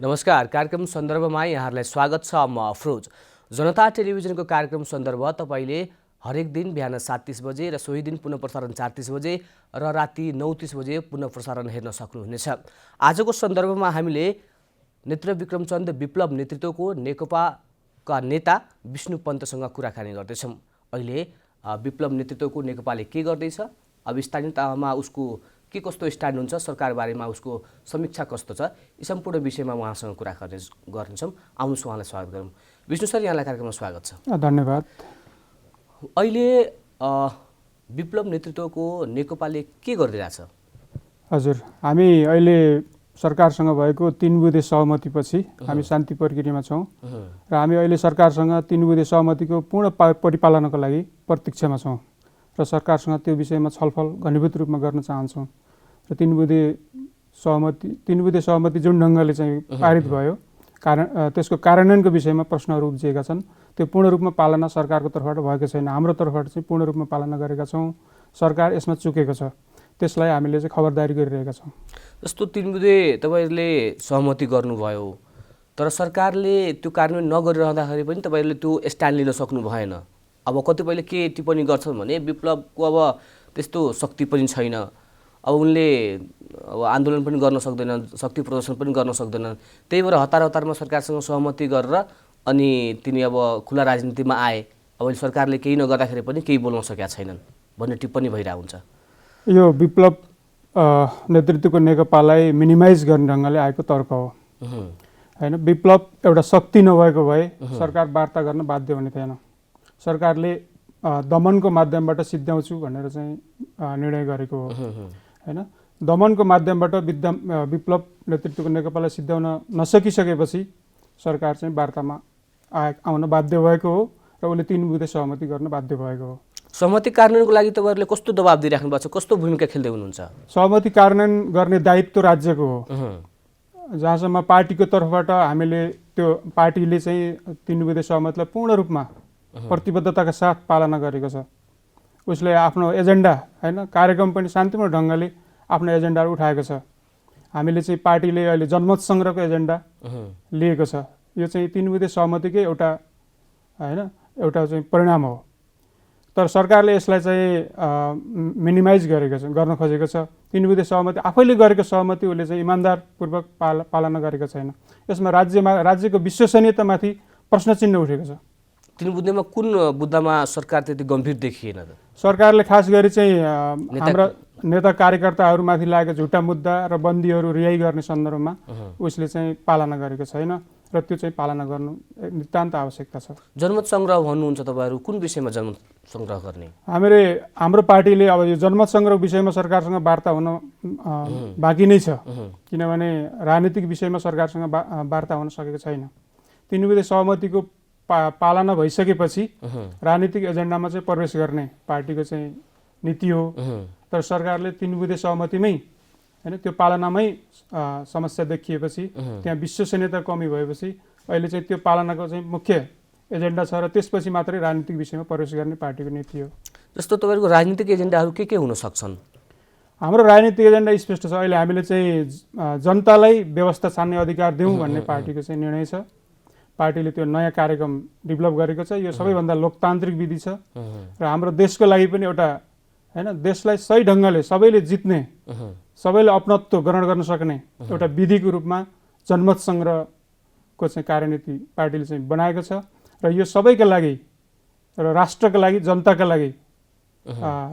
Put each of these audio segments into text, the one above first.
नमस्कार। कार्यक्रम सन्दर्भमा यहाँहरूलाई स्वागत छ। म अफरोज। जनता टेलिभिजनको कार्यक्रम सन्दर्भ तपाईले हरेक दिन बिहान 7:30 बजे र सोही दिन पुनः प्रसारण 4:30 बजे र राति 9:30 बजे पुनः प्रसारण हेर्न सक्नुहुनेछ। आजको सन्दर्भमा हामीले नेत्र विक्रमचन्द विप्लव नेतृत्वको नेकपाका नेता विष्णु पन्तसँग कुराकानी गर्दैछौँ। अहिले विप्लव नेतृत्वको नेकपाले के गर्दैछ, अब स्थानीय तहमा उसको के कस्तो स्ट्यान्ड हुन्छ, सरकार बारेमा उसको समीक्षा कस्तो छ, यी सम्पूर्ण विषयमा उहाँसँग कुरा गर्नेछौँ। आउनुहोस् उहाँलाई स्वागत गरौँ। विष्णु सर, यहाँलाई कार्यक्रममा स्वागत छ। धन्यवाद। अहिले विप्लव नेतृत्वको नेकपाले के गरिरहेछ? हजुर, हामी अहिले सरकारसँग भएको 3 बुँदे सहमतिपछि हामी शान्ति प्रक्रियामा छौँ र हामी अहिले सरकारसँग 3 बुँदे सहमतिको पूर्ण परिपालनको लागि प्रतीक्षामा छौँ र सरकारसँग त्यो विषयमा छलफल घनीभूत रूपमा गर्न चाहन्छौँ। र 3 बुँदे सहमति जुन ढङ्गले चाहिँ पारित भयो, त्यसको कार्यान्वयनको विषयमा प्रश्नहरू उब्जिएका छन्। त्यो पूर्ण रूपमा पालना सरकारको तर्फबाट भएको छैन। हाम्रो तर्फबाट चाहिँ पूर्ण रूपमा पालना गरेका छौँ। सरकार यसमा चुकेको छ, त्यसलाई हामीले चाहिँ खबरदारी गरिरहेका छौँ। जस्तो 3 बुँदे तपाईँहरूले सहमति गर्नुभयो, तर सरकारले त्यो कार्यान्वयन नगरिरहँदाखेरि पनि तपाईँहरूले त्यो स्ट्यान्ड लिन सक्नु भएन। अब कतिपयले के टिप्पणी गर्छन् भने विप्लवको अब त्यस्तो शक्ति पनि छैन, अब उनले आन्दोलन पनि गर्न सक्दैनन्, शक्ति प्रदर्शन पनि गर्न सक्दैनन्, त्यही भएर हतारमा सरकारसँग सहमति गरेर अनि तिनी अब खुला राजनीतिमा आए। अब सरकारले केही नगर्दाखेरि पनि केही बोल्न सकेका छैनन् भन्ने टिप्पणी भइरहेको हुन्छ। यो विप्लव नेतृत्वको नेकपालाई मिनिमाइज गर्ने ढङ्गले आएको तर्क हो होइन। विप्लव एउटा शक्ति नभएको भए सरकार वार्ता गर्न बाध्य हुने थिएन। सरकारले दमनको माध्यमबाट सिद्ध्याउँछु भनेर चाहिँ निर्णय गरेको हो होइन। दमनको माध्यमबाट विप्लव नेतृत्वको नेकपालाई सिद्ध्याउन नसकिसकेपछि सरकार चाहिँ वार्तामा आउन बाध्य भएको हो र उसले 3 बुँदे सहमति गर्न बाध्य भएको हो। सहमति कार्यान्वयनको लागि तपाईँहरूले कस्तो दबाब दिइराख्नु भएको छ, कस्तो भूमिका खेल्दै हुनुहुन्छ? सहमति कार्यान्वयन गर्ने दायित्व राज्यको हो। जहाँसम्म पार्टीको तर्फबाट हामीले त्यो पार्टीले चाहिँ 3 बुँदे सहमतिलाई पूर्ण रूपमा प्रतिबद्धताका साथ पालना गरेको छ। उसले आफ्नो एजेन्डा होइन, कार्यक्रम पनि शान्तिपूर्ण ढङ्गले आफ्नो एजेन्डाहरू उठाएको छ। हामीले चाहिँ पार्टीले अहिले जनमत सङ्ग्रहको एजेन्डा लिएको छ। यो चाहिँ 3 बुँदे सहमतिकै एउटा चाहिँ परिणाम हो। तर सरकारले यसलाई चाहिँ मिनिमाइज गर्न खोजेको छ। 3 बुँदे सहमति आफैले गरेको सहमति उसले चाहिँ इमान्दारपूर्वक पालना गरेको छैन। यसमा राज्यको विश्वसनीयतामाथि प्रश्न चिन्ह उठेको छ। 3 बुँदेमा कुन मुद्दामा सरकार त्यति गम्भीर देखिएन त? सरकारले खास गरी चाहिँ हाम्रा नेता कार्यकर्ताहरूमाथि लागेको झुटा मुद्दा र बन्दीहरू रिहाई गर्ने सन्दर्भमा उसले चाहिँ पालना गरेको छैन र त्यो चाहिँ पालना गर्नु नितान्त आवश्यकता छ। जनमत सङ्ग्रह भन्नुहुन्छ, तपाईँहरू कुन विषयमा जनमत सङ्ग्रह गर्ने? हाम्रो पार्टीले अब यो जनमत सङ्ग्रह विषयमा सरकारसँग वार्ता हुन बाँकी नै छ, किनभने राजनीतिक विषयमा सरकारसँग वार्ता हुन सकेको छैन। 3 बुँदे सहमतिको पालना भइसकेपछि राजनीतिक एजेन्डामा चाहिँ प्रवेश गर्ने पार्टीको चाहिँ नीति हो। तर सरकारले 3 बुँदे सहमतिमै होइन त्यो पालनामै समस्या देखिएपछि, त्यहाँ विश्वसनीयता कमी भएपछि अहिले चाहिँ त्यो पालनाको चाहिँ मुख्य एजेन्डा छ र त्यसपछि मात्रै राजनीतिक विषयमा प्रवेश गर्ने पार्टीको नीति हो। जस्तो तपाईँहरूको राजनीतिक एजेन्डाहरू के हुन सक्छन्? हाम्रो राजनीतिक एजेन्डा स्पष्ट छ। अहिले हामीले चाहिँ जनतालाई व्यवस्था छान्ने अधिकार दिउँ भन्ने पार्टीको चाहिँ निर्णय छ। पार्टीले त्यो नयाँ कार्यक्रम डेभलप गरेको छ। यो सबैभन्दा लोकतान्त्रिक विधि छ र हाम्रो देशको लागि पनि एउटा होइन, देशलाई सही ढङ्गले सबैले जित्ने, सबैले अपनत्व ग्रहण गर्न सक्ने एउटा विधिको रूपमा जनमत सङ्ग्रहको चाहिँ कार्यनीति पार्टीले चाहिँ बनाएको छ र यो सबैका लागि र राष्ट्रका लागि, जनताका लागि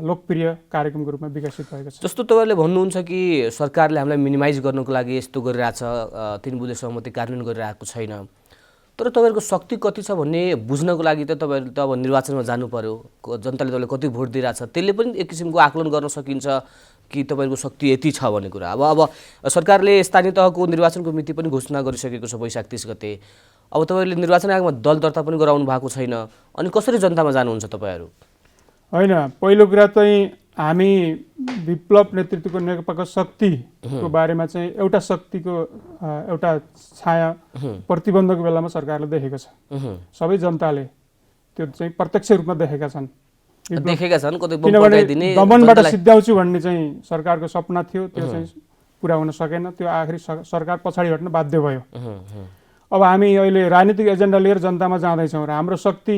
लोकप्रिय कार्यक्रमको रूपमा विकसित भएको छ। जस्तो तपाईँले भन्नुहुन्छ कि सरकारले हामीलाई मिनिमाइज गर्नको लागि यस्तो गरिरहेछ, 3 बुँदे सहमति कार्यान्वयन गरिरहेको छैन, तर तपाईँहरूको शक्ति कति छ भन्ने बुझ्नको लागि त तपाईँहरूले त अब निर्वाचनमा जानु पर्यो। जनताले तपाईँले कति भोट दिइरहेछ त्यसले पनि एक किसिमको आकलन गर्न सकिन्छ कि तपाईँहरूको शक्ति यति छ भन्ने कुरा। अब सरकारले स्थानीय तहको निर्वाचनको मिति पनि घोषणा गरिसकेको छ वैशाख 30 गते। अब तपाईँहरूले निर्वाचन आयोगमा दल दर्ता पनि गराउनु भएको छैन, अनि कसरी जनतामा जानुहुन्छ तपाईँहरू? होइन, पहिलो कुरा चाहिँ हामी विप्लव नेतृत्वको नेकपाको शक्तिको बारेमा चाहिँ एउटा शक्तिको एउटा छाया प्रतिबन्धको बेलामा सरकारले देखेको छ। सबै जनताले त्यो चाहिँ प्रत्यक्ष रूपमा देखेका छन्। किनभने दमनबाट सिद्ध्याउँछु भन्ने चाहिँ सरकारको सपना थियो, त्यो चाहिँ पुरा हुन सकेन, त्यो आखिरी सरकार पछाडि हट्न बाध्य भयो। अब हामी अहिले राजनीतिक एजेन्डा लिएर जनतामा जाँदैछौँ र हाम्रो शक्ति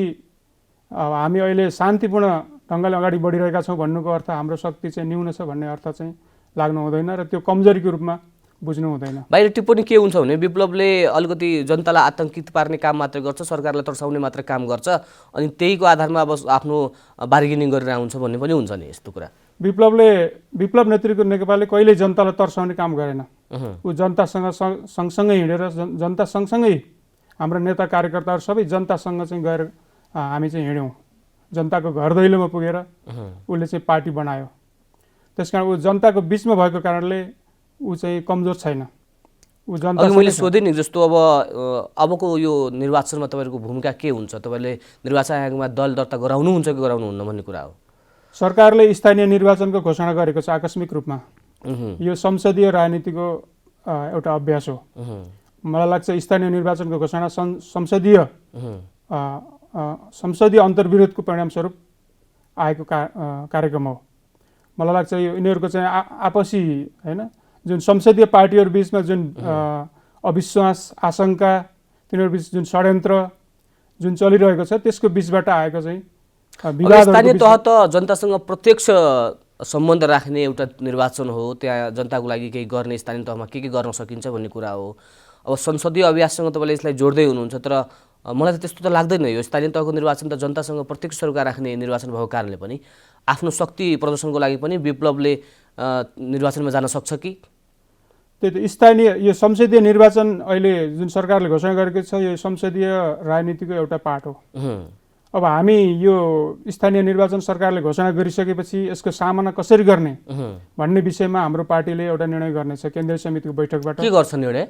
हामी अहिले शान्तिपूर्ण ढङ्गले अगाडि बढिरहेका छौँ भन्नुको अर्थ हाम्रो शक्ति चाहिँ न्यून छ भन्ने अर्थ चाहिँ लाग्नु हुँदैन र त्यो कमजोरीको रूपमा बुझ्नु हुँदैन। बाहिर टिप्पणी के हुन्छ भने विप्लवले अलिकति जनतालाई आतंकित पार्ने काम मात्र गर्छ, सरकारलाई तर्साउने मात्र काम गर्छ, अनि त्यहीको आधारमा अब आफ्नो बार्गेनिङ गरेर आउँछ भन्ने पनि हुन्छ नि यस्तो कुरा। विप्लव नेतृत्व नेकपाले कहिल्यै जनतालाई तर्साउने काम गरेन। ऊ जनतासँग सँगसँगै हिँडेर जनता सँगसँगै हाम्रो नेता कार्यकर्ताहरू सबै जनतासँग चाहिँ गएर हामी चाहिँ हिँड्यौँ। जनताको घर दैलोमा पुगेर उसले चाहिँ पार्टी बनायो। त्यसकारण ऊ जनताको बिचमा भएको कारणले ऊ चाहिँ कमजोर छैन। ऊ जनता मैले सोधेँ नि जस्तो अबको यो निर्वाचनमा तपाईँहरूको भूमिका के हुन्छ, तपाईँले निर्वाचन आयोगमा दल दर्ता गराउनुहुन्छ कि गराउनुहुन्न भन्ने कुरा हो। सरकारले स्थानीय निर्वाचनको घोषणा गरेको छ आकस्मिक रूपमा। यो संसदीय राजनीतिको एउटा अभ्यास हो। मलाई लाग्छ स्थानीय निर्वाचनको घोषणा संसदीय अन्तर्विरोधको परिणामस्वरूप आएको कार्यक्रम हो। मलाई लाग्छ यो यिनीहरूको चाहिँ आपसी होइन जुन संसदीय पार्टीहरू बिचमा जुन अविश्वास आशंका तिनीहरू बिच जुन षड्यन्त्र जुन चलिरहेको छ त्यसको बिचबाट आएको चाहिँ स्थानीय तह त जनतासँग प्रत्यक्ष सम्बन्ध राख्ने एउटा निर्वाचन हो। त्यहाँ जनताको लागि केही गर्ने स्थानीय तहमा के गर्न सकिन्छ भन्ने कुरा हो। अब संसदीय अभ्याससँग तपाईँले यसलाई जोड्दै हुनुहुन्छ, तर मलाई त त्यस्तो त लाग्दैन। यो स्थानीय तहको निर्वाचन त जनतासँग प्रत्यक्ष सरोकार राख्ने निर्वाचन भएको कारणले पनि आफ्नो शक्ति प्रदर्शनको लागि पनि विप्लवले निर्वाचनमा जान सक्छ कि? त्यही त स्थानीय यो संसदीय निर्वाचन अहिले जुन सरकारले घोषणा गरेको छ यो संसदीय राजनीतिको एउटा पार्ट हो। अब हामी यो स्थानीय निर्वाचन सरकारले घोषणा गरिसकेपछि यसको सामना कसरी गर्ने भन्ने विषयमा हाम्रो पार्टीले एउटा निर्णय गर्नेछ केन्द्रीय समितिको बैठकबाट। के गर्छ निर्णय?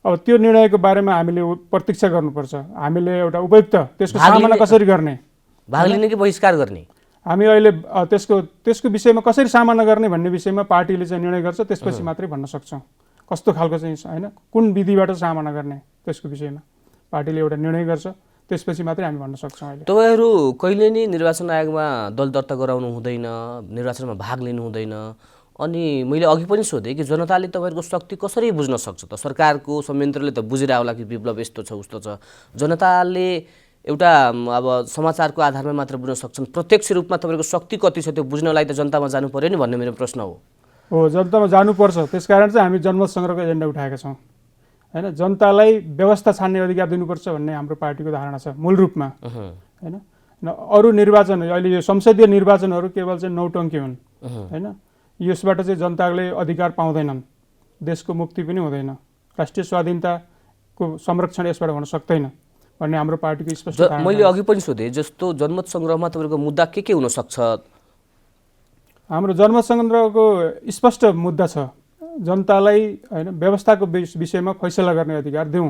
अब त्यो निर्णयको बारेमा हामीले प्रतीक्षा गर्नुपर्छ। हामीले एउटा उपयुक्त त्यसको सामना कसरी गर्ने, भाग लिने कि बहिष्कार गर्ने, हामी अहिले त्यसको विषयमा कसरी सामना गर्ने भन्ने विषयमा पार्टीले चाहिँ निर्णय गर्छ। त्यसपछि मात्रै भन्न सक्छौँ कस्तो खालको चाहिँ होइन कुन विधिबाट सामना गर्ने त्यसको विषयमा पार्टीले एउटा निर्णय गर्छ। त्यसपछि मात्रै हामी भन्न सक्छौँ। अहिले तपाईँहरू कहिले नै निर्वाचन आयोगमा दल दर्ता गराउनु हुँदैन, निर्वाचनमा भाग लिनु हुँदैन। अनि मैले अघि पनि सोधेँ कि जनताले तपाईँहरूको शक्ति कसरी बुझ्न सक्छ त? सरकारको संयन्त्रले त बुझिरह होला कि विप्लव यस्तो छ उस्तो छ। जनताले एउटा अब समाचारको आधारमा मात्र बुझ्न सक्छन्, प्रत्यक्ष रूपमा तपाईँहरूको शक्ति कति छ त्यो बुझ्नलाई त जनतामा जानु पर्यो नि भन्ने मेरो प्रश्न हो। जनतामा जानुपर्छ। त्यसकारण चाहिँ हामी जनमत सङ्ग्रहको एजेन्डा उठाएका छौँ होइन। जनतालाई व्यवस्था छान्ने अधिकार दिनुपर्छ भन्ने हाम्रो पार्टीको धारणा छ मूल रूपमा होइन। अरू निर्वाचन अहिले यो संसदीय निर्वाचनहरू केवल चाहिँ नौटङ्की हुन् होइन। यसबाट चाहिँ जनताले अधिकार पाउँदैनन्, देशको मुक्ति पनि हुँदैन, राष्ट्रिय स्वाधीनताको संरक्षण यसबाट हुन सक्दैन भन्ने हाम्रो पार्टीको स्पष्ट धारणा। मैले अघि पनि सोधेँ जस्तो जनमत सङ्ग्रहमा तपाईँको मुद्दा के हुन सक्छ? हाम्रो जनमत सङ्ग्रहको स्पष्ट मुद्दा छ जनतालाई होइन व्यवस्थाको विषयमा फैसला गर्ने अधिकार दिउँ,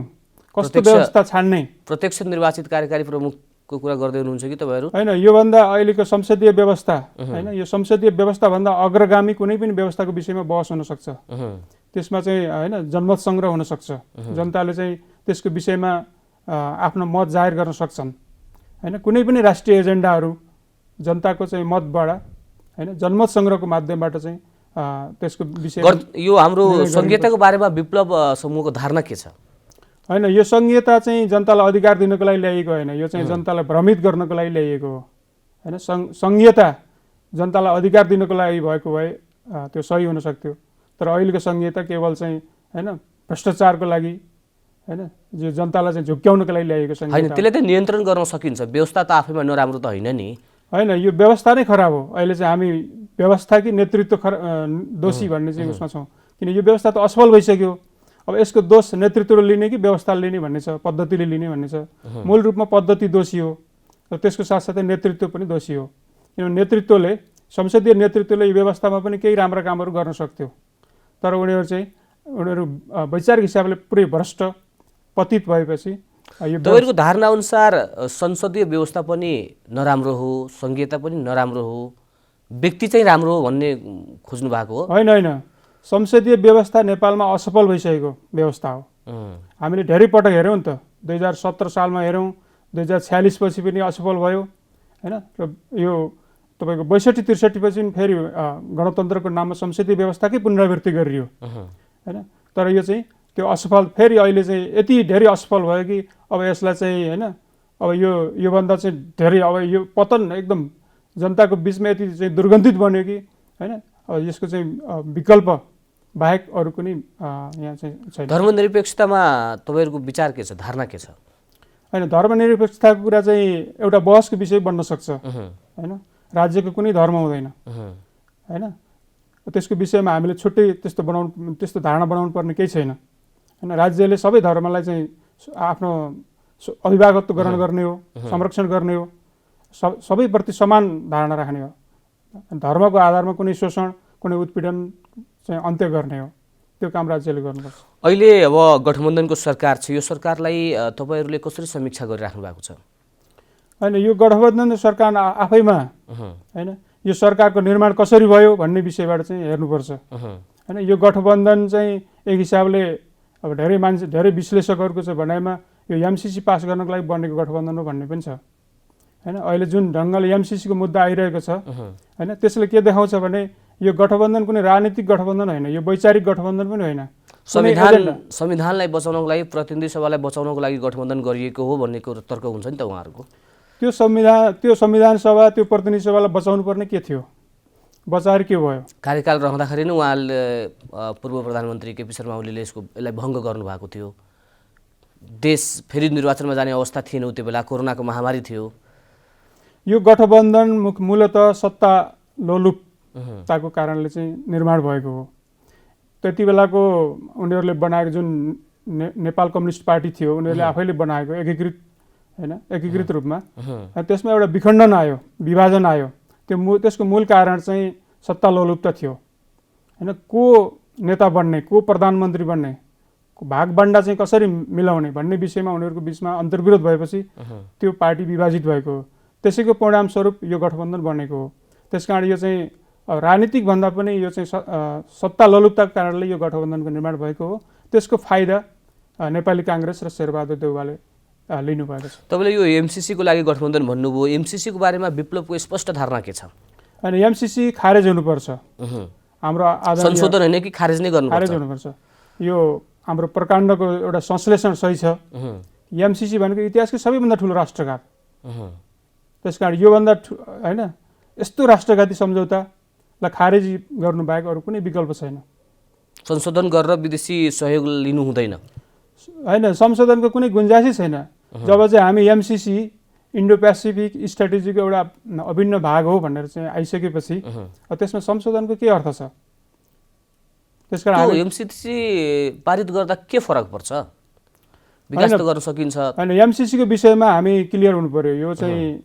कस्तो व्यवस्था छान्ने। प्रत्यक्ष निर्वाचित कार्यकारी प्रमुखको कुरा गर्दै हुनुहुन्छ कि तपाईँहरू? होइन, योभन्दा अहिलेको संसदीय व्यवस्था होइन यो संसदीय व्यवस्थाभन्दा अग्रगामी कुनै पनि व्यवस्थाको विषयमा बहस हुनसक्छ। त्यसमा चाहिँ होइन जनमत सङ्ग्रह हुनसक्छ। जनताले चाहिँ त्यसको विषयमा आफ्नो मत जाहेर गर्न सक्छन् होइन। कुनै पनि राष्ट्रिय एजेन्डाहरू जनताको चाहिँ मतबाट होइन जनमत सङ्ग्रहको माध्यमबाट चाहिँ त्यसको विषय यो हाम्रो संहिताको बारेमा विप्लव समूहको धारणा के छ? होइन, यो संहिता चाहिँ जनतालाई अधिकार दिनको लागि ल्याइएको होइन, यो चाहिँ जनतालाई भ्रमित गर्नको लागि ल्याइएको हो होइन। संहिता जनतालाई अधिकार दिनको लागि भएको भए त्यो सही हुन सक्थ्यो, तर अहिलेको संहिता केवल चाहिँ होइन भ्रष्टाचारको लागि होइन जो जनतालाई चाहिँ झुक्क्याउनको लागि ल्याइएको संहिता होइन। त्यसले त नियन्त्रण गर्न सकिन्छ, व्यवस्था त आफैमा नराम्रो त होइन नि। होइन, यो व्यवस्था नै खराब हो। अहिले चाहिँ हामी व्यवस्था कि नेतृत्व दोषी भन्ने चाहिँ उसमा छौँ, किन यो व्यवस्था त असफल भइसक्यो। अब यसको दोष नेतृत्वले लिने कि व्यवस्थाले लिने भन्ने छ, पद्धतिले लिने भन्ने छ। मूल रूपमा पद्धति दोषी हो र त्यसको साथसाथै नेतृत्व पनि दोषी हो। किनभने नेतृत्वले संसदीय नेतृत्वले यो व्यवस्थामा पनि केही राम्रा कामहरू गर्न सक्थ्यो, तर उनीहरू वैचारिक हिसाबले पुरै भ्रष्ट पतित भएपछि तपाईँहरूको धारणा अनुसार संसदीय व्यवस्था पनि नराम्रो हो, संहिता पनि नराम्रो हो, व्यक्ति चाहिँ राम्रो हो भन्ने खोज्नु भएको हो? होइन होइन, संसदीय व्यवस्था नेपालमा असफल भइसकेको व्यवस्था हो। हामीले धेरै पटक हेऱ्यौँ नि त, 2017 सालमा हेऱ्यौँ, 2046 पछि पनि असफल भयो होइन। र यो तपाईँको 62-63 पछि फेरि गणतन्त्रको नाममा संसदीय व्यवस्थाकै पुनरावृत्ति गरियो होइन। तर यो चाहिँ त्यो असफल फेरि अहिले चाहिँ यति धेरै असफल भयो कि अब यसलाई चाहिँ होइन अब योभन्दा चाहिँ धेरै अब यो पतन एकदम जनताको बिचमा यति चाहिँ दुर्गन्धित बन्यो कि होइन। अब यसको चाहिँ विकल्प बाहेक अरू कुनै यहाँ चाहिँ छैन। धर्मनिरपेक्षतामा तपाईँहरूको विचार के छ, धारणा के छ? होइन, धर्मनिरपेक्षताको कुरा चाहिँ एउटा बहसको विषय बन्न सक्छ होइन। राज्यको कुनै धर्म हुँदैन होइन। त्यसको विषयमा हामीले छुट्टै त्यस्तो धारणा बनाउनु पर्ने केही छैन होइन। राज्यले सबै धर्मलाई चाहिँ आफ्नो अभिभावकत्व ग्रहण गर्ने हो, संरक्षण गर्ने हो, सबैप्रति समान धारणा राख्ने हो। धर्मको आधारमा कुनै शोषण कुनै उत्पीडन चाहिँ अन्त्य गर्ने हो, त्यो काम राज्यले गर्नुपर्छ। अहिले अब गठबन्धनको सरकार छ, यो सरकारलाई तपाईँहरूले कसरी समीक्षा गरिराख्नु भएको छ? होइन, यो गठबन्धन सरकार आफैमा होइन यो सरकारको निर्माण कसरी भयो भन्ने विषयबाट चाहिँ हेर्नुपर्छ होइन। यो गठबन्धन चाहिँ एक हिसाबले अब धेरै विश्लेषकहरूको चाहिँ भनाइमा यो एमसिसी पास गर्नको लागि बनेको गठबन्धन हो भन्ने पनि छ होइन। अहिले जुन ढङ्गले एमसिसीको मुद्दा आइरहेको छ होइन, त्यसले के देखाउँछ भने यो गठबन्धन कुनै राजनीतिक गठबन्धन होइन, यो वैचारिक गठबन्धन पनि होइन। संविधानलाई बचाउनको लागि, प्रतिनिधि सभालाई बचाउनको लागि गठबन्धन गरिएको हो भन्ने तर्क हुन्छ नि त उहाँहरूको। त्यो संविधान सभा त्यो प्रतिनिधि सभालाई बचाउनु पर्ने के थियो, बचाएर के भयो? कार्यकाल रहँदाखेरि नै उहाँले पूर्व प्रधानमन्त्री केपी शर्मा ओलीले यसलाई भङ्ग गर्नुभएको थियो। देश फेरि निर्वाचनमा जाने अवस्था थिएन, त्यो बेला कोरोनाको महामारी थियो। यो गठबन्धन मूलतः सत्ता लोलुपताको कारणले चाहिँ निर्माण भएको हो। त्यति बेलाको उनीहरूले बनाएको जुन नेपाल कम्युनिस्ट पार्टी थियो, उनीहरूले आफैले बनाएको एकीकृत रूपमा, त्यसमा एउटा विखण्डन आयो, विभाजन आयो। त्यसको मूल कारण चाहिँ सत्ता लोलुपता थियो होइन। को नेता बन्ने, को प्रधानमन्त्री बन्ने, भागबण्डा चाहिँ कसरी मिलाउने भन्ने विषयमा उनीहरूको बिचमा अन्तर्विरोध भएपछि त्यो पार्टी विभाजित भएको हो। त्यसैको परिणामस्वरूप यो गठबन्धन बनेको हो। त्यसकारण यो चाहिँ राजनीतिक भन्दा पनि यो चाहिँ सत्ता लोलुपताको कारणले यो गठबन्धनको निर्माण भएको हो। त्यसको फाइदा नेपाली काङ्ग्रेस र शेरबहादुर देउवाले लिनुभएको छ। तपाईँले यो एमसिसीको लागि गठबन्धन भन्नुभयो, एमसिसीको बारेमा विप्लवको स्पष्ट धारणा के छ? होइन, एमसिसी खारेज हुनुपर्छ। हाम्रो संशोधन होइन कि खारेज नै गर्नुपर्छ? खारेज हुनुपर्छ। यो हाम्रो प्रकाण्डको एउटा संश्लेषण सही छ। एमसिसी भनेको इतिहासकै सबैभन्दा ठुलो राष्ट्रघात। त्यसकारण योभन्दा होइन यस्तो राष्ट्रघाती सम्झौतालाई खारेज गर्नु बाहेक अरू कुनै विकल्प छैन। संशोधन गरेर विदेशी सहयोग लिनु हुँदैन होइन, संशोधनको कुनै गुन्जाइसै छैन। जब चाहिँ हामी एमसिसी इन्डो पेसिफिक स्ट्राटेजीको एउटा अभिन्न भाग हो भनेर चाहिँ आइसकेपछि त्यसमा संशोधनको के अर्थ छ? त्यसकारण एमसिसी पारित गर्दा के फरक पर्छ? विकास त गर्न सकिन्छ होइन। एमसिसीको विषयमा हामी क्लियर हुनु पर्यो। यो चाहिँ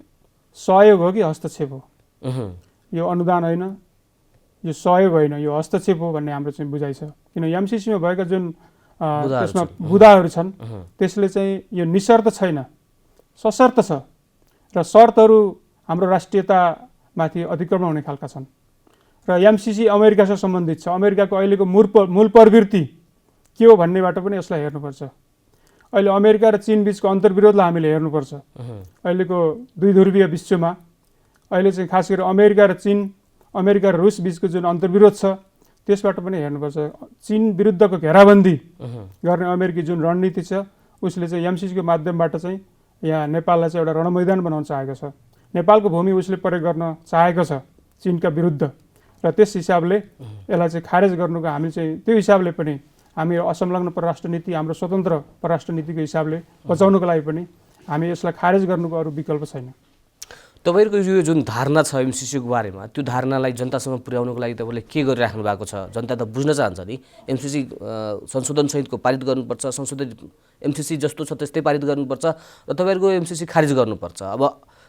सहयोग हो कि हस्तक्षेप हो? यो अनुदान होइन, यो सहयोग होइन, यो हस्तक्षेप हो भन्ने हाम्रो चाहिँ बुझाइ छ। किन एमसिसीमा भएका जुन त्यसमा बुदाहरू छन् त्यसले चाहिँ यो निशर्त छैन, सशर्त छ र शर्तहरू हाम्रो राष्ट्रियतामाथि अतिक्रमण हुने खालका छन्। र एमसिसी अमेरिकासँग सम्बन्धित छ। अमेरिकाको अहिलेको मूल प्रवृत्ति के हो भन्नेबाट पनि यसलाई हेर्नुपर्छ। अहिले अमेरिका र चीन बिचको अन्तर्विरोधलाई हामीले हेर्नुपर्छ। अहिलेको दुई ध्रुवीय विश्वमा अहिले चाहिँ खास गरी अमेरिका र चीन, अमेरिका र रुस बिचको जुन अन्तर्विरोध छ त्यसबाट पनि हेर्नुपर्छ। चीन विरुद्धको घेराबन्दी गर्ने अमेरिकी जुन रणनीति छ उसले चाहिँ एमसिसीको माध्यमबाट चाहिँ यहाँ नेपाललाई चाहिँ एउटा रणमैदान बनाउन चाहेको छ। नेपालको भूमि उसले प्रयोग गर्न चाहेको छ चीनका विरुद्ध, र त्यस हिसाबले यसलाई चाहिँ खारेज गर्नुको हामी चाहिँ त्यो हिसाबले पनि हामी असंलग्न परराष्ट्र नीति, हाम्रो स्वतन्त्र परराष्ट्र नीतिको हिसाबले बचाउनुको लागि पनि हामी यसलाई खारेज गर्नुको अरू विकल्प छैन। तपाईँहरूको यो जुन धारणा छ एमसिसीको बारेमा, त्यो धारणालाई जनतासम्म पुर्याउनुको लागि तपाईँले के गरिराख्नु भएको छ? जनता त बुझ्न चाहन्छ नि। एमसिसी संशोधनसहितको पारित गर्नुपर्छ, संशोधित एमसिसी जस्तो छ त्यस्तै पारित गर्नुपर्छ र तपाईँहरूको एमसिसी खारिज गर्नुपर्छ। अब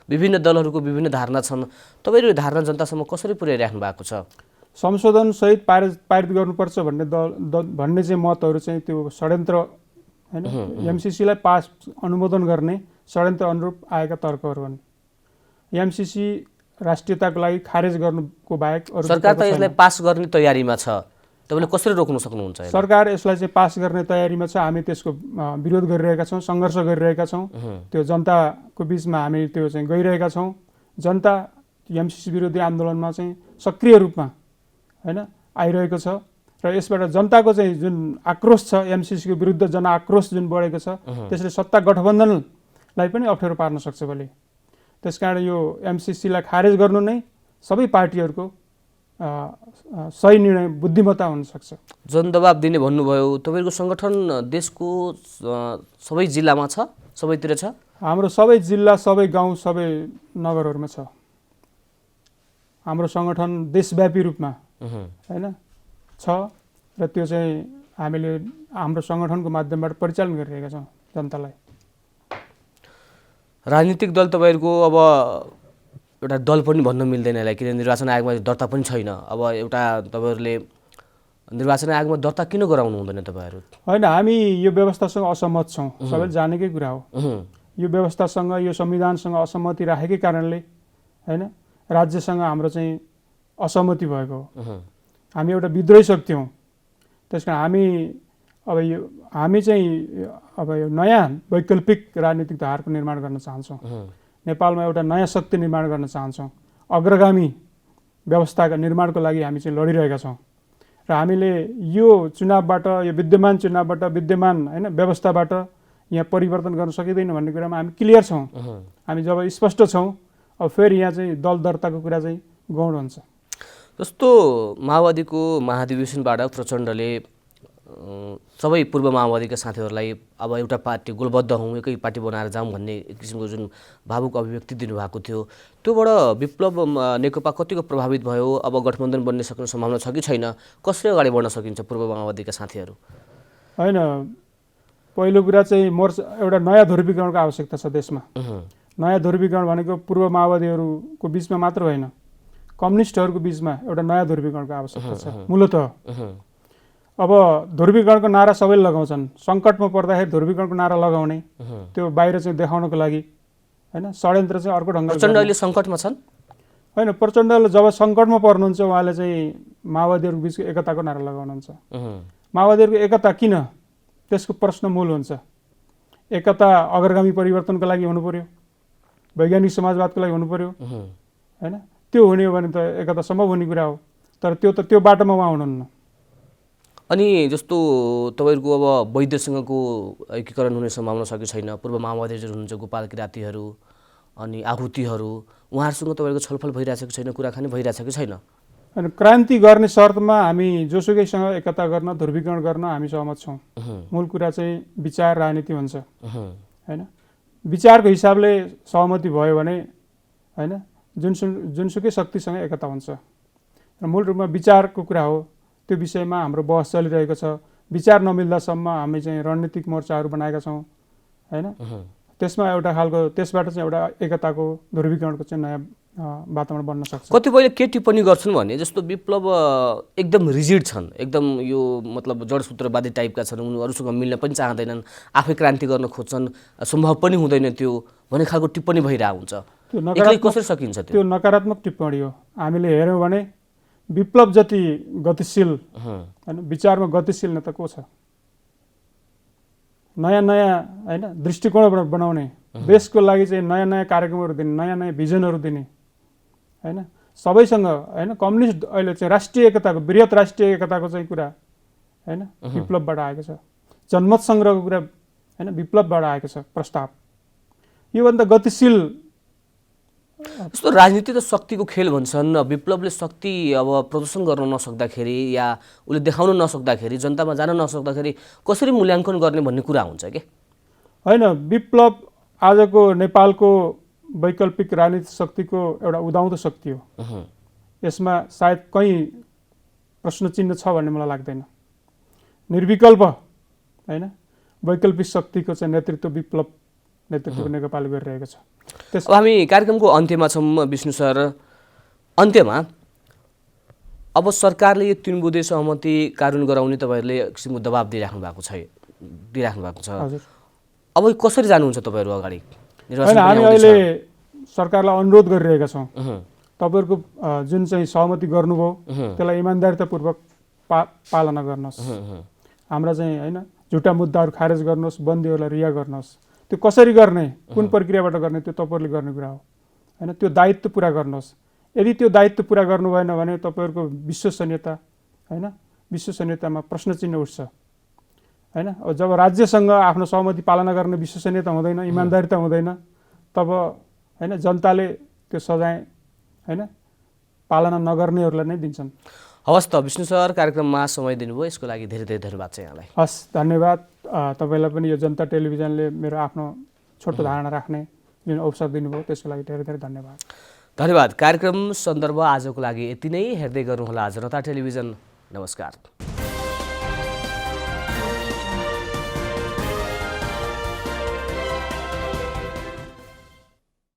विभिन्न दलहरूको विभिन्न धारणा छन्, तपाईँहरू यो धारणा जनतासम्म कसरी पुर्याइराख्नु भएको छ? संशोधनसहित पारित गर्नुपर्छ भन्ने चाहिँ मतहरू चाहिँ त्यो षड्यन्त्र होइन, एमसिसीलाई पास अनुमोदन गर्ने षड्यन्त्र अनुरूप आएका तर्कहरू हुन्। एमसिसी राष्ट्रियताको लागि खारेज गर्नुको बाहेक अरू सरकार त यसलाई पास गर्ने तयारीमा छ, तपाईँले कसरी रोक्न सक्नुहुन्छ? सरकार यसलाई चाहिँ पास गर्ने तयारीमा छ। हामी त्यसको विरोध गरिरहेका छौँ, सङ्घर्ष गरिरहेका छौँ। त्यो जनताको बिचमा हामी त्यो चाहिँ गइरहेका छौँ। जनता एमसिसी विरोधी आन्दोलनमा चाहिँ सक्रिय रूपमा होइन आइरहेको छ र यसबाट जनताको चाहिँ जुन आक्रोश छ एमसिसीको विरुद्ध जनआक्रोश जुन बढेको छ त्यसले सत्ता गठबन्धनलाई पनि अप्ठ्यारो पार्न सक्छ भोलि। त्यसकारण यो एमसिसीलाई खारेज गर्नु नै सबै पार्टीहरूको सही निर्णय बुद्धिमत्ता हुनसक्छ। जनदबाब दिने भन्नुभयो, तपाईँको सङ्गठन देशको सबै जिल्लामा छ, सबैतिर छ? हाम्रो सबै जिल्ला, सबै गाउँ, सबै नगरहरूमा छ। हाम्रो सङ्गठन देशव्यापी रूपमा होइन छ र त्यो चाहिँ हामीले हाम्रो सङ्गठनको माध्यमबाट परिचालन गरिरहेका छौँ जनतालाई। राजनीतिक दल तपाईँहरूको अब एउटा दल पनि भन्न मिल्दैन यसलाई, किनभने निर्वाचन आयोगमा दर्ता पनि छैन। अब एउटा तपाईँहरूले निर्वाचन आयोगमा दर्ता किन गराउनु हुँदैन तपाईँहरू? होइन, हामी यो व्यवस्थासँग असहमत छौँ, सबैले जानेकै कुरा हो। यो व्यवस्थासँग, यो संविधानसँग असहमति राखेकै कारणले होइन राज्यसँग हाम्रो चाहिँ असहमति भएको हो। हामी एउटा विद्रोही शक्ति हौँ। त्यस कारण हामी चाहिँ अब यो नयाँ वैकल्पिक राजनीतिक धाराको निर्माण गर्न चाहन्छौँ। नेपालमा एउटा नयाँ शक्ति निर्माण गर्न चाहन्छौँ। अग्रगामी व्यवस्थाका निर्माणको लागि हामी चाहिँ लडिरहेका छौँ र हामीले यो चुनावबाट, यो विद्यमान चुनावबाट, विद्यमान होइन व्यवस्थाबाट यहाँ परिवर्तन गर्न सकिँदैन भन्ने कुरामा हामी क्लियर छौँ। हामी जब स्पष्ट छौँ, अब फेरि यहाँ चाहिँ दल दर्ताको कुरा चाहिँ गौण हुन्छ। जस्तो माओवादीको महाधिवेशनबाट प्रचण्डले सबै पूर्व माओवादीका साथीहरूलाई अब एउटा पार्टी गोलबद्ध हौँ, एकै पार्टी बनाएर जाउँ भन्ने एक किसिमको जुन भावुक अभिव्यक्ति दिनुभएको थियो, त्योबाट विप्लव नेकपा कतिको प्रभावित भयो? अब गठबन्धन बन्न सक्ने सम्भावना छ कि छैन? कसरी अगाडि बढ्न सकिन्छ पूर्व माओवादीका साथीहरू? होइन, पहिलो कुरा चाहिँ एउटा नयाँ ध्रुवीकरणको आवश्यकता छ देशमा। नयाँ ध्रुवीकरण भनेको पूर्व माओवादीहरूको बिचमा मात्र होइन, कम्युनिस्टहरूको बिचमा एउटा नयाँ ध्रुवीकरणको आवश्यकता छ मूलतः। अब ध्रुवीकरणको नारा सबैले लगाउँछन्, सङ्कटमा पर्दाखेरि ध्रुवीकरणको नारा लगाउने, त्यो बाहिर चाहिँ देखाउनको लागि होइन, षड्यन्त्र चाहिँ अर्को ढङ्गले। प्रचण्ड अहिले सङ्कटमा छन्? होइन, प्रचण्डले जब सङ्कटमा पर्नुहुन्छ उहाँले चाहिँ माओवादीहरूको बिचको एकताको नारा लगाउनुहुन्छ। माओवादीहरूको एकता किन? त्यसको प्रश्न मूल हुन्छ। एकता अग्रगामी परिवर्तनको लागि हुनु पर्यो, वैज्ञानिक समाजवादको लागि हुनु पर्यो होइन। त्यो हुने हो भने त एकता सम्भव हुने कुरा हो, तर त्यो बाटोमा उहाँ हुनुहुन्न। अनि जस्तो तपाईँहरूको अब वैद्यसँगको एकीकरण हुने सम्भावना छ कि छैन? पूर्व माओवादीहरू हुनुहुन्छ, गोपाल किरातीहरू अनि आहुतिहरू, उहाँहरूसँग तपाईँहरूको छलफल भइरहेछ कि छैन, कुराकानी भइरहेछ कि छैन? अनि क्रान्ति गर्ने शर्तमा हामी जोसुकैसँग एकता गर्न, ध्रुवीकरण गर्न हामी सहमत छौँ। मूल कुरा चाहिँ विचार राजनीति हुन्छ होइन। विचारको हिसाबले सहमति भयो भने होइन जुनसुकै शक्तिसँग एकता हुन्छ। र मूल रूपमा विचारको कुरा हो, त्यो विषयमा हाम्रो बहस चलिरहेको छ। विचार नमिल्दासम्म हामी चाहिँ रणनीतिक मोर्चाहरू बनाएका छौँ होइन। त्यसमा एउटा खालको, त्यसबाट चाहिँ एउटा एकताको, ध्रुवीकरणको चाहिँ नयाँ वातावरण बन्न सक्छ। कतिपयले के टिप्पणी गर्छन् भने जस्तो विप्लव एकदम रिजिड छन्, एकदम यो मतलब जडसूत्रवादी टाइपका छन्, उनीहरूसँग मिल्न पनि चाहँदैनन्, आफै क्रान्ति गर्न खोज्छन्, सम्भव पनि हुँदैन त्यो भन्ने खालको टिप्पणी भइरहेको हुन्छ। एक्लै कसरी सकिन्छ त्यो? त्यो नकारात्मक टिप्पणी हो। हामीले हेऱ्यौँ भने विप्लव जति गतिशील होइन, विचारमा गतिशील नेता को छ? नयाँ नयाँ होइन दृष्टिकोण बनाउने, देशको लागि चाहिँ नयाँ नयाँ कार्यक्रमहरू दिने, नयाँ नयाँ भिजनहरू दिने होइन, सबैसँग होइन। कम्युनिस्ट अहिले चाहिँ राष्ट्रिय एकताको, वृहत राष्ट्रिय एकताको चाहिँ कुरा होइन विप्लवबाट आएको छ। जनमत सङ्ग्रहको कुरा होइन विप्लवबाट आएको छ प्रस्ताव। योभन्दा गतिशील जस्तो राजनीति त शक्तिको खेल भन्छन्। विप्लवले शक्ति अब प्रदर्शन गर्न नसक्दाखेरि या उसले देखाउन नसक्दाखेरि, जनतामा जान नसक्दाखेरि कसरी मूल्याङ्कन गर्ने भन्ने कुरा हुन्छ कि होइन। विप्लव आजको नेपालको वैकल्पिक राजनीतिक शक्तिको एउटा उदाउँदो शक्ति हो। यसमा सायद कहीँ प्रश्न चिन्ह छ भन्ने मलाई लाग्दैन। निर्विकल्प होइन वैकल्पिक शक्तिको चाहिँ नेतृत्व विप्लव नेतृत्व नेकपाले गरिरहेको छ। अब हामी कार्यक्रमको अन्त्यमा छौँ विष्णु सर। अन्त्यमा अब सरकारले यो 3 बुँदे सहमति कानुन गराउने तपाईँहरूले एक किसिमको दबाब दिइराख्नु भएको छ। अब कसरी जानुहुन्छ तपाईँहरू अगाडि? हामी अहिले सरकारलाई अनुरोध गरिरहेका छौँ, तपाईँहरूको जुन चाहिँ सहमति गर्नुभयो त्यसलाई इमान्दारितापूर्वक पालना गर्नुहोस्। हाम्रा चाहिँ होइन झुटा मुद्दाहरू खारेज गर्नुहोस्, बन्दीहरूलाई रिहा गर्नुहोस्। त्यो कसरी गर्ने, कुन प्रक्रियाबाट गर्ने, त्यो तपाईँहरूले गर्ने कुरा हो होइन। त्यो दायित्व पुरा गर्नुहोस्। यदि त्यो दायित्व पुरा गर्नु भएन भने तपाईँहरूको विश्वसनीयता होइन विश्वसनीयतामा प्रश्न चिन्ह उठ्छ होइन। अब जब राज्यसँग आफ्नो सहमति पालना गर्ने विश्वसनीयता हुँदैन, इमान्दारिता हुँदैन, तब होइन जनताले त्यो सजाय होइन पालना नगर्नेहरूलाई नै दिन्छन्। हवस् त विष्णु सर, कार्यक्रममा समय दिनुभयो, यसको लागि धेरै धेरै धन्यवाद छ यहाँलाई। हस्, धन्यवाद। तपाईँलाई पनि यो जनता टेलिभिजनले मेरो आफ्नो छोटो धारणा राख्ने जुन अवसर दिनुभयो त्यसको लागि धेरै धेरै धन्यवाद। धन्यवाद। कार्यक्रम सन्दर्भ आजको लागि यति नै। हेर्दै गर्नुहोला जनता टेलिभिजन। नमस्कार।